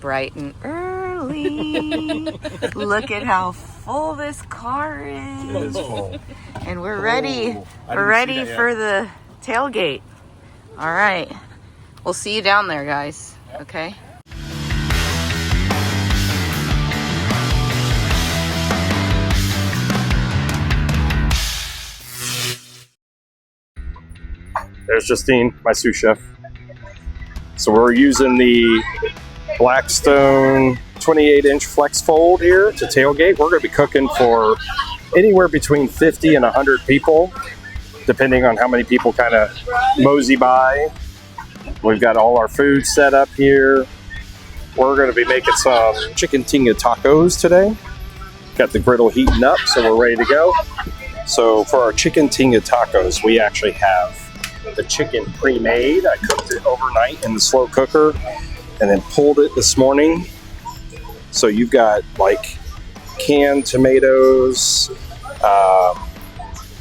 bright and early. Look at how full this car is. It is full. And we're ready. I We're didn't ready see that for yet. the tailgate. All right. We'll see you down there, guys. Okay? There's Justine, my sous chef. So we're using the Blackstone 28-inch flex fold here to tailgate. We're going to be cooking for anywhere between 50 and 100 people, depending on how many people kind of mosey by. We've got all our food set up here. We're going to be making some Chicken Tinga Tacos today. Got the griddle heating up, so we're ready to go. So for our Chicken Tinga Tacos, we actually have the chicken pre-made. I cooked it overnight in the slow cooker and then pulled it this morning. So you've got like canned tomatoes,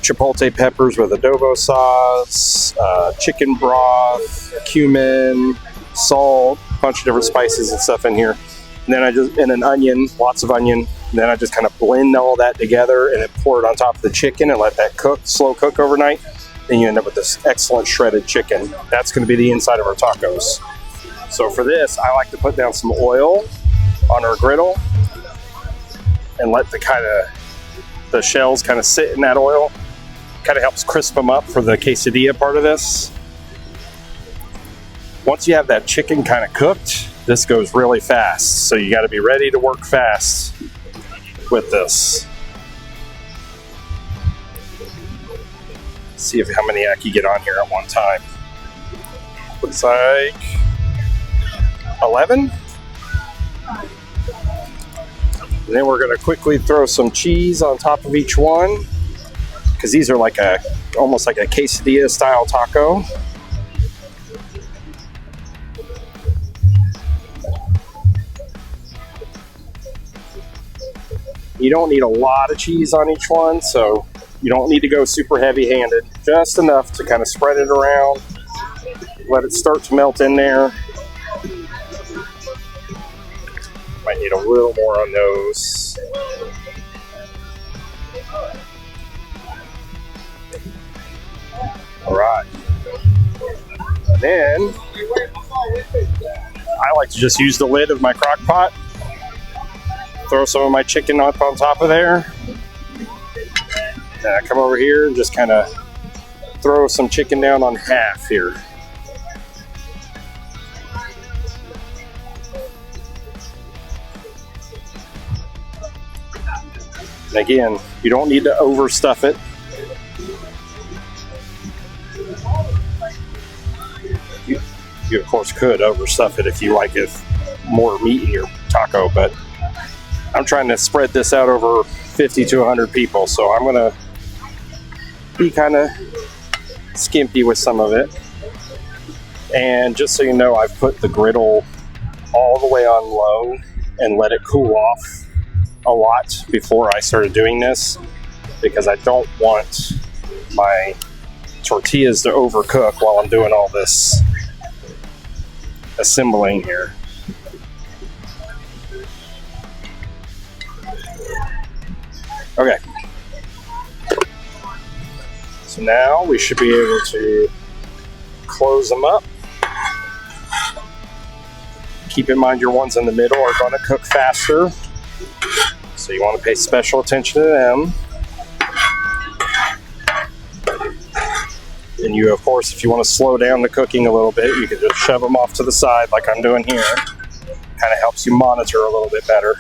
chipotle peppers with adobo sauce, chicken broth, cumin, salt, a bunch of different spices and stuff in here. And then and an onion, lots of onion. And then I just kind of blend all that together and then pour it on top of the chicken and let that cook, slow cook overnight. Then you end up with this excellent shredded chicken. That's going to be the inside of our tacos. So for this, I like to put down some oil on our griddle and let the shells kind of sit in that oil. Kind of helps crisp them up for the quesadilla part of this. Once you have that chicken kind of cooked, this goes really fast. So you got to be ready to work fast with this. See how many I can get on here at one time. Looks like 11. And then we're going to quickly throw some cheese on top of each one, because these are like almost like a quesadilla style taco. You don't need a lot of cheese on each one, so you don't need to go super heavy-handed. Just enough to kind of spread it around, let it start to melt in there. Might need a little more on those. All right. And then I like to just use the lid of my crock pot. Throw some of my chicken up on top of there. And I come over here and just kind of throw some chicken down on half here. And again, you don't need to overstuff it. You of course could overstuff it if you like it more meat in your taco, but I'm trying to spread this out over 50 to 100 people, so I'm gonna be kind of skimpy with some of it. And just so you know, I've put the griddle all the way on low and let it cool off a lot before I started doing this, because I don't want my tortillas to overcook while I'm doing all this assembling here. Okay. So now we should be able to close them up. Keep in mind your ones in the middle are going to cook faster, so you want to pay special attention to them. And you, of course, if you want to slow down the cooking a little bit, you can just shove them off to the side like I'm doing here. Kind of helps you monitor a little bit better.